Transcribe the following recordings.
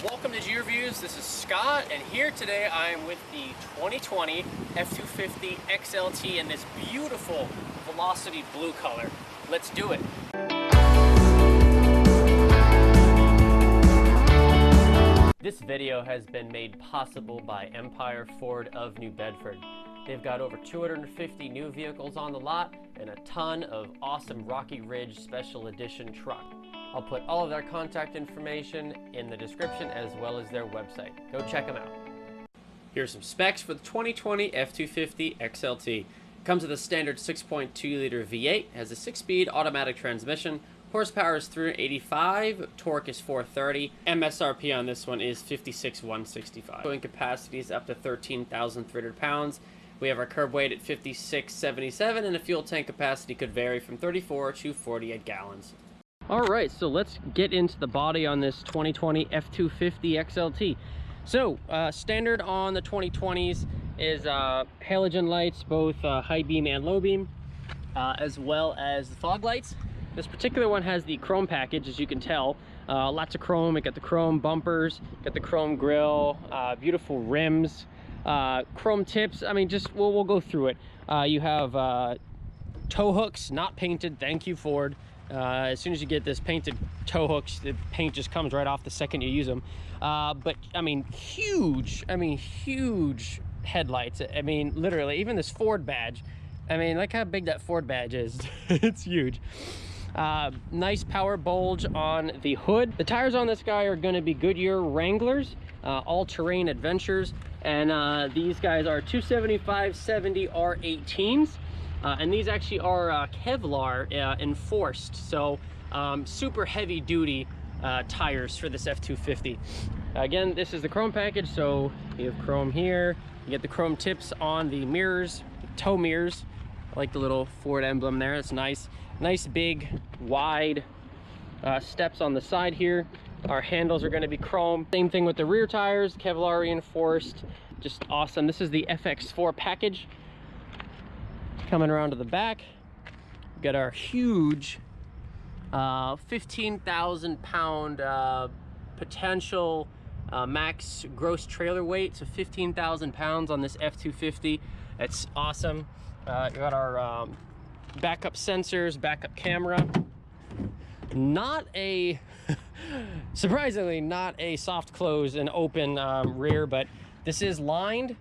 Welcome to G Reviews. This is Scott, and here today I am with the 2020 F-250 XLT in this beautiful Velocity blue color. Let's do it. This video has been made possible by Empire Ford of New Bedford. They've got over 250 new vehicles on the lot and a ton of awesome Rocky Ridge Special Edition truck. I'll put all of their contact information in the description as well as their website. Go check them out. Here's some specs for the 2020 F-250 XLT. Comes with a standard 6.2 liter V8, has a 6-speed automatic transmission, horsepower is 385, torque is 430, MSRP on this one is 56,165. Towing capacity is up to 13,300 pounds. We have our curb weight at 5677, and the fuel tank capacity could vary from 34 to 48 gallons. All right, so let's get into the body on this 2020 F-250 XLT. So, standard on the 2020s is halogen lights, both high beam and low beam, as well as the fog lights. This particular one has the chrome package, as you can tell. Lots of chrome. It got the chrome bumpers, got the chrome grille, beautiful rims, chrome tips. I mean, just we'll go through it. You have tow hooks, not painted. Thank you, Ford. As soon as you get this painted tow hooks, the paint just comes right off the second you use them. But I mean, huge headlights. I mean, literally, even this Ford badge. I mean, look how big that Ford badge is. It's huge. Nice power bulge on the hood. The tires on this guy are going to be Goodyear Wranglers, all-terrain adventures, and these guys are 275/70 R18s. And these actually are Kevlar enforced, so super heavy duty tires for this F-250. Again, this is the chrome package, so you have chrome here, you get the chrome tips on the mirrors, the tow mirrors. I like the little Ford emblem there. It's nice. Nice big wide steps on the side here. Our handles are going to be chrome. Same thing with the rear tires, Kevlar reinforced. Just awesome. This is the FX4 package. Coming around to the back, we've got our huge 15,000 pound potential max gross trailer weight, so 15,000 pounds on this F-250. That's awesome. We got our backup sensors, backup camera. Not a surprisingly not a soft close and open rear, but this is lined,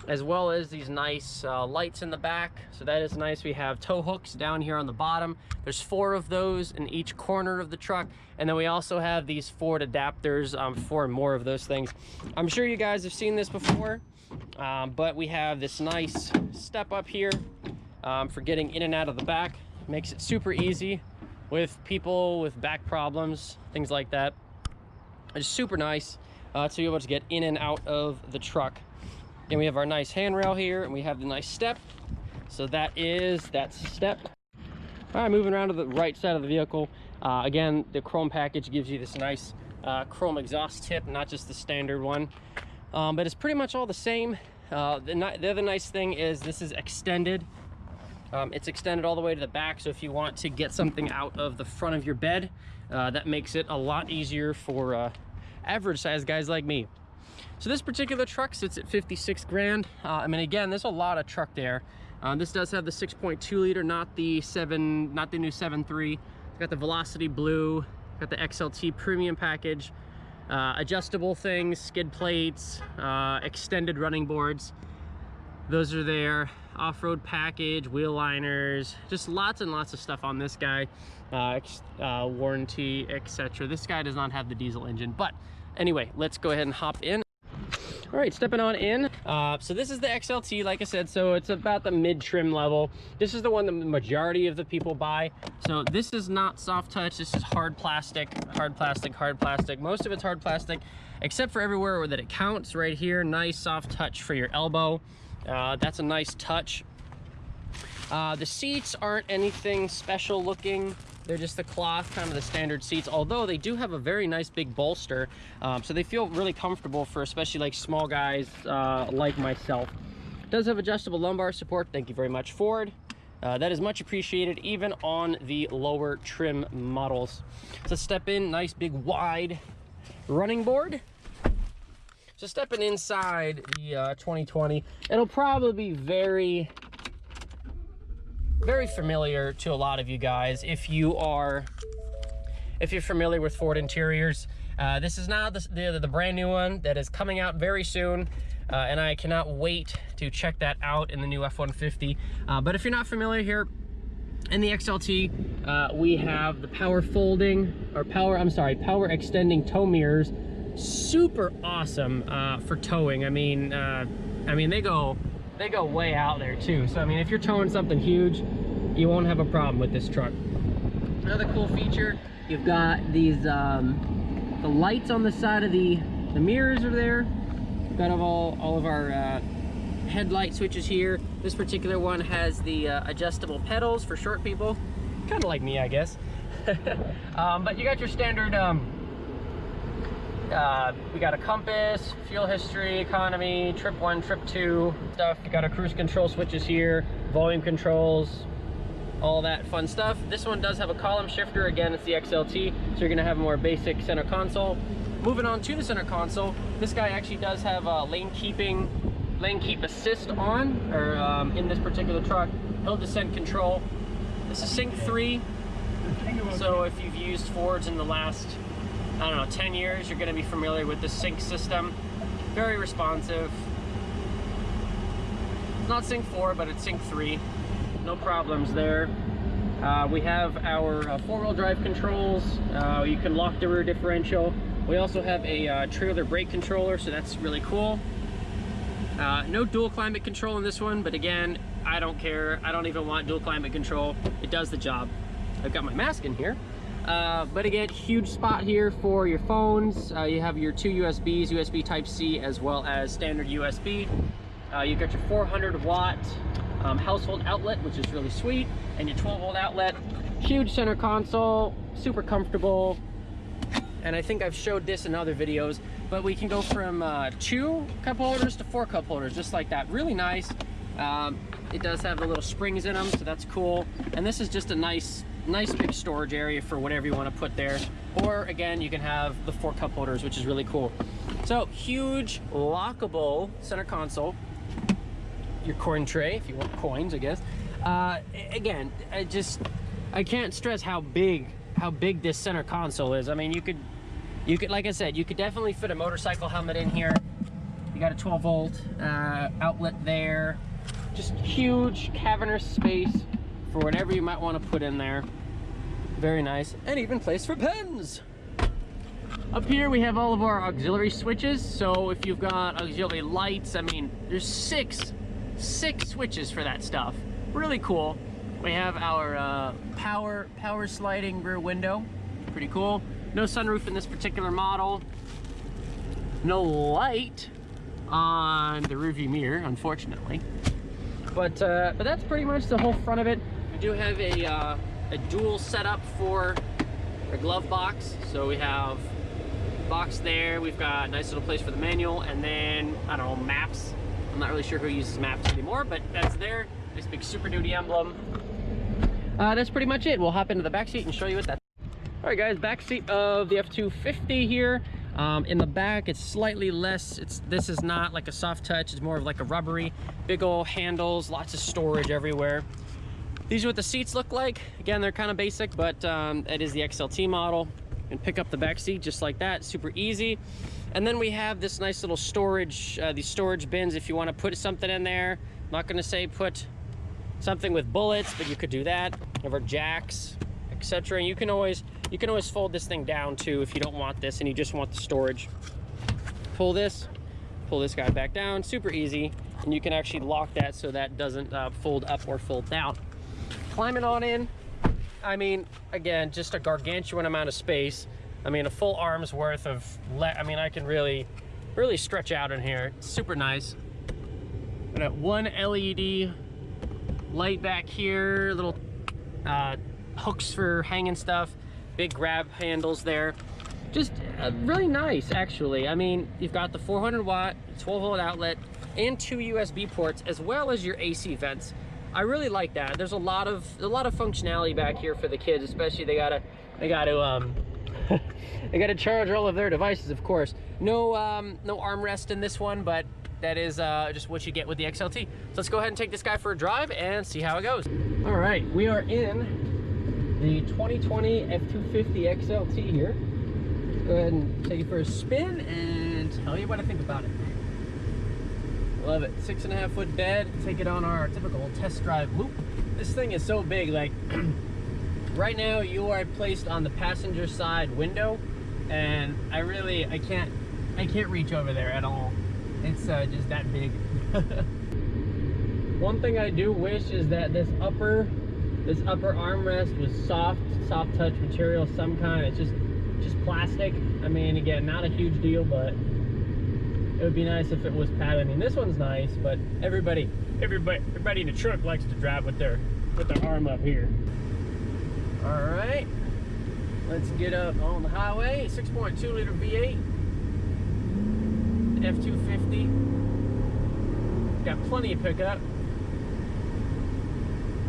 as well as these nice lights in the back. So that is nice. We have tow hooks down here on the bottom. There's 4 of those in each corner of the truck. And then we also have these Ford adapters for more of those things. I'm sure you guys have seen this before, but we have this nice step up here for getting in and out of the back. Makes it super easy with people with back problems, things like that. It's super nice to be able to get in and out of the truck. And we have our nice handrail here, and we have the nice step. So that is that step. All right, moving around to the right side of the vehicle. Again, the chrome package gives you this nice chrome exhaust tip, not just the standard one. But it's pretty much all the same. The other nice thing is this is extended. It's extended all the way to the back, so if you want to get something out of the front of your bed, that makes it a lot easier for average size guys like me. So this particular truck sits at 56 grand. I mean, again, there's a lot of truck there. This does have the 6.2 liter, not the new 7.3. It's got the Velocity blue, got the XLT premium package, adjustable things, skid plates, extended running boards. Those are there. Off-road package, wheel liners, just lots and lots of stuff on this guy. Warranty, etc. This guy does not have the diesel engine, but anyway, let's go ahead and hop in. All right, stepping on in. So this is the XLT, like I said, so it's about the mid-trim level. This is the one the majority of the people buy. So this is not soft touch, this is hard plastic, hard plastic, hard plastic. Most of it's hard plastic, except for everywhere that it counts. Right here, nice soft touch for your elbow. That's a nice touch. The seats aren't anything special looking. They're just the cloth, kind of the standard seats, although they do have a very nice big bolster, so they feel really comfortable for especially like small guys like myself. It does have adjustable lumbar support. Thank you very much, Ford. That is much appreciated even on the lower trim models. So let's step in. Nice big wide running board. So stepping inside the 2020, it'll probably be very familiar to a lot of you guys if you're familiar with Ford interiors. This is now the brand new one that is coming out very soon, and I cannot wait to check that out in the new F-150. But if you're not familiar, here in the XLT, we have the power extending tow mirrors. Super awesome for towing. I mean they go way out there too. So I mean, if you're towing something huge, you won't have a problem with this truck. Another cool feature, you've got these the lights on the side of the mirrors are there. We've got all of our headlight switches here. This particular one has the adjustable pedals for short people, kind of like me, I guess. But you got your standard we got a compass, fuel history, economy, trip 1, trip 2 stuff. You got our cruise control switches here, volume controls, all that fun stuff. This one does have a column shifter. Again, it's the XLT, so you're gonna have a more basic center console. Moving on to the center console, this guy actually does have a lane keep assist on, or in this particular truck, hill descent control. This is Sync 3, so if you've used Fords in the last, I don't know, 10 years, you're going to be familiar with the sync system. Very responsive. It's not Sync 4, but it's Sync 3. No problems there. We have our four-wheel drive controls. You can lock the rear differential. We also have a trailer brake controller, so that's really cool. No dual climate control in this one, but again, I don't care. I don't even want dual climate control. It does the job. I've got my mask in here. But again, huge spot here for your phones. You have your two USBs, USB Type-C, as well as standard USB. You've got your 400-watt household outlet, which is really sweet, and your 12-volt outlet. Huge center console, super comfortable. And I think I've showed this in other videos, but we can go from 2 cup holders to 4 cup holders, just like that. Really nice. It does have the little springs in them, so that's cool. And this is just a nice big storage area for whatever you want to put there. Or again, you can have the 4 cup holders, which is really cool. So huge lockable center console. Your coin tray, if you want coins, I guess. Again, I can't stress how big this center console is. I mean, you could, like I said, you could definitely fit a motorcycle helmet in here. You got a 12-volt outlet there. Just huge cavernous space for whatever you might want to put in there. Very nice. And even place for pens. Up here we have all of our auxiliary switches. So if you've got auxiliary lights, I mean, there's six switches for that stuff. Really cool. We have our power sliding rear window. Pretty cool. No sunroof in this particular model. No light on the rearview mirror, unfortunately. But that's pretty much the whole front of it. We do have a dual setup for our glove box. So we have box there. We've got a nice little place for the manual, and then, I don't know, maps. I'm not really sure who uses maps anymore, but that's there. Nice big Super Duty emblem. That's pretty much it. We'll hop into the back seat and show you what that's. All right, guys, back seat of the F-250 here. In the back, it's slightly less. This is not like a soft touch. It's more of like a rubbery, big old handles, lots of storage everywhere. These are what the seats look like. Again, they're kind of basic, but it is the XLT model. You can pick up the back seat just like that, super easy. And then we have this nice little storage, these storage bins if you want to put something in there. I'm not going to say put something with bullets, but you could do that. We have our jacks, etc. And you can always fold this thing down too if you don't want this and you just want the storage. Pull this guy back down, super easy, and you can actually lock that so that doesn't fold up or fold down. Climb it on in. I mean, again, just a gargantuan amount of space. I mean, a full arm's worth of I can really stretch out in here. It's super nice. Got one LED light back here, little hooks for hanging stuff, big grab handles there. Just really nice, actually. I mean, you've got the 400-watt 12-volt outlet and 2 USB ports, as well as your AC vents. I really like that. There's a lot of functionality back here for the kids, especially they gotta They got to charge all of their devices, of course. No armrest in this one, but that is just what you get with the XLT. So let's go ahead and take this guy for a drive and see how it goes. All right, we are in the 2020 F-250 XLT here. Go ahead and take it for a spin and tell you what I think about it. Love it. 6.5 foot bed. Take it on our typical test drive loop. This thing is so big, like right now you are placed on the passenger side window, and I can't reach over there at all. It's just that big. One thing I do wish is that this upper armrest was soft touch material of some kind. It's just plastic. I mean, again, not a huge deal, but it would be nice if it was padded. I mean, this one's nice, but everybody in the truck likes to drive with their arm up here. All right, let's get up on the highway. 6.2 liter V8 F-250. Got plenty of pickup.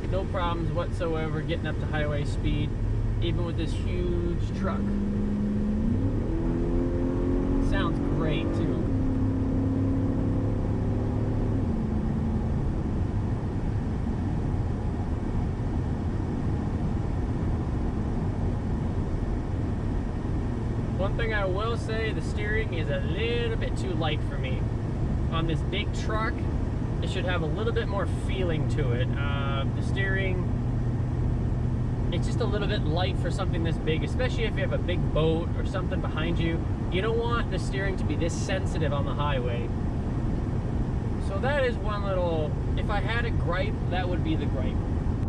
No problems whatsoever getting up to highway speed, even with this huge truck. Sounds great too. One thing I will say, the steering is a little bit too light for me. On this big truck, it should have a little bit more feeling to it. The steering, it's just a little bit light for something this big, especially if you have a big boat or something behind you. You don't want the steering to be this sensitive on the highway. So that is one little, if I had a gripe, that would be the gripe.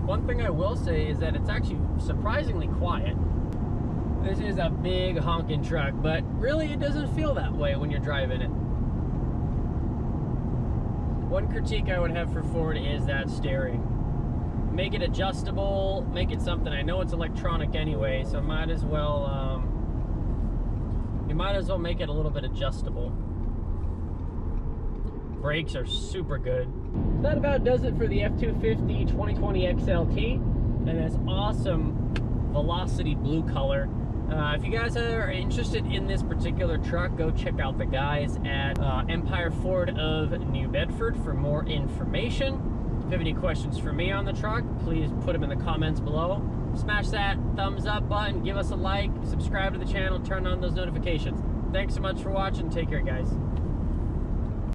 One thing I will say is that it's actually surprisingly quiet. This is a big honking truck, but really it doesn't feel that way when you're driving it. One critique I would have for Ford is that steering. Make it adjustable, make it something. I know it's electronic anyway, so might as well, you might as well make it a little bit adjustable. Brakes are super good. That about does it for the F-250 2020 XLT and this awesome Velocity blue color. If you guys are interested in this particular truck, go check out the guys at Empire Ford of New Bedford for more information. If you have any questions for me on the truck, please put them in the comments below. Smash that thumbs up button, give us a like, subscribe to the channel, turn on those notifications. Thanks so much for watching. Take care, guys.